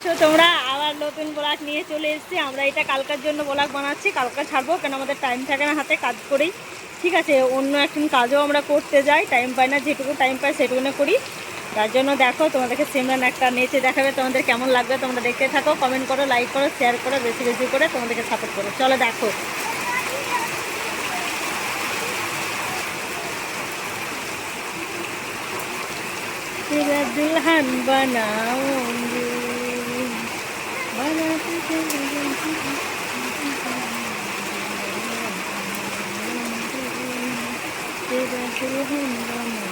তো তোমরা আবার নতুন ব্লগ নিয়ে চলে এসেছি। আমরা এটা কালকার জন্য ব্লগ বানাচ্ছি, কালকা ছাড়বো, কেন আমাদের টাইম থাকে না হাতে, কাজ করেই ঠিক আছে। অন্য একটু কাজও আমরা করতে যাই, টাইম পাই না, যেটুকু টাইম পাই সেটুকুনে করি। তার জন্য দেখো তোমাদেরকে সিমরান একটা নেচে দেখাবে, তোমাদের কেমন লাগবে তোমরা দেখতে থাকো, কমেন্ট করো, লাইক করো, শেয়ার করো, বেশি বেশি করে তোমাদেরকে সাপোর্ট করো। চলো দেখো। तेरा दुल्हन बनाऊंगी बनाती तेरा दुल्हन बनाऊंगी।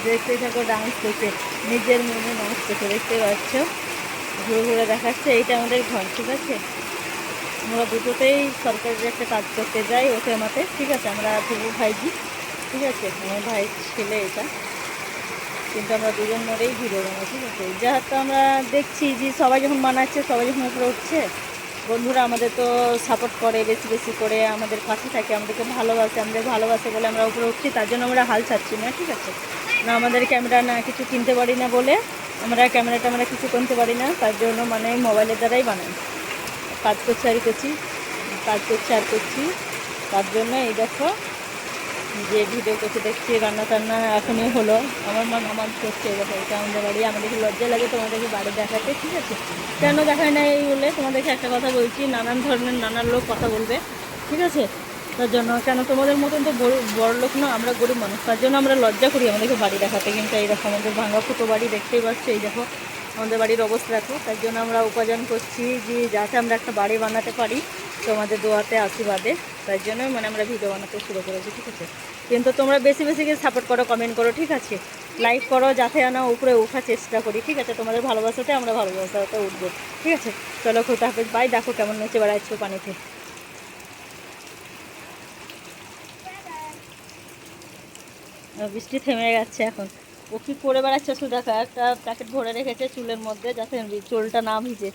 দেখতে থাকো, ডান্স করছে, নিজের মনে ডান্স করছে, দেখতে পাচ্ছ, ঘুরে ঘুরে দেখাচ্ছে। এইটা আমাদের ঘর, ঠিক আছে। আমরা দুটোতেই সরকারের একটা কাজ করতে যাই ওকে আমাতে, ঠিক আছে। আমরা দুবু ভাইজি, ঠিক আছে, আমার ভাইয়ের ছেলে এটা, কিন্তু আমরা দুজন মরেই ভিডিও বানাই, ঠিক আছে। যেহেতু আমরা দেখছি যে সবাই যখন বানাচ্ছে, সবাই যখন উপরে উঠছে, বন্ধুরা আমাদের তো সাপোর্ট করে, বেশি বেশি করে আমাদের পাশে থাকে, আমাদেরকে ভালোবাসে, আমাদের ভালোবাসে বলে আমরা উপরে উঠছি, তার জন্য আমরা হাল ছাড়ছি না, ঠিক আছে। না আমাদের ক্যামেরা না কিছু কিনতে পারি না বলে আমরা ক্যামেরাটা আমরা কিছু কিনতে পারি না, তার জন্য মানে মোবাইলের দ্বারাই বানাই, কাজ করছি আর করছি, কাজ করছি আর করছি। তার জন্য এই দেখো যে ভিডিও করতে দেখছি, রান্না টান্না এখনই হলো, আমার মা নামাজ করছে। দেখো এটা আমাদের বাড়ি, আমাদেরকে লজ্জা লাগে তোমাদেরকে বাড়ি দেখাতে, ঠিক আছে। কেন দেখায় না এই বলে তোমাদেরকে একটা কথা বলছি, নানান ধরনের নানান লোক কথা বলবে, ঠিক আছে। তার জন্য কেন তোমাদের মতন তো বড় লোক না, আমরা গরিব মানুষ, তার জন্য আমরা লজ্জা করি আমাদেরকে বাড়ি দেখাতে। কিন্তু এই দেখো আমাদের ভাঙা ফুটো বাড়ি, দেখতেই পাচ্ছ, এই দেখো আমাদের বাড়ির অবস্থা দেখো। তার জন্য আমরা উপার্জন করছি যে যাতে আমরা একটা বাড়ি বানাতে পারি তোমাদের দোয়াতে আশীর্বাদে, তার জন্য মানে আমরা ভিডিও বানাতে শুরু করেছি, ঠিক আছে। কিন্তু তোমরা বেশি বেশি করে সাপোর্ট করো, কমেন্ট করো, ঠিক আছে, লাইক করো, যাতে আমরা উপরে ওঠার চেষ্টা করি, ঠিক আছে। তোমাদের ভালোবাসাতে আমরা ভালোবাসাতে উঠবো, ঠিক আছে। চলো খুদা হাফেজ, বাই। দেখো কেমন নেচে বেড়াচ্ছ পানিতে। বৃষ্টি থেমে গেছে এখন। ও কি করে বেড়াচ্ছে শুধু দেখো, একটা প্যাকেট ভরে রেখেছে চুলের মধ্যে যাতে চুলটা না ভিজে।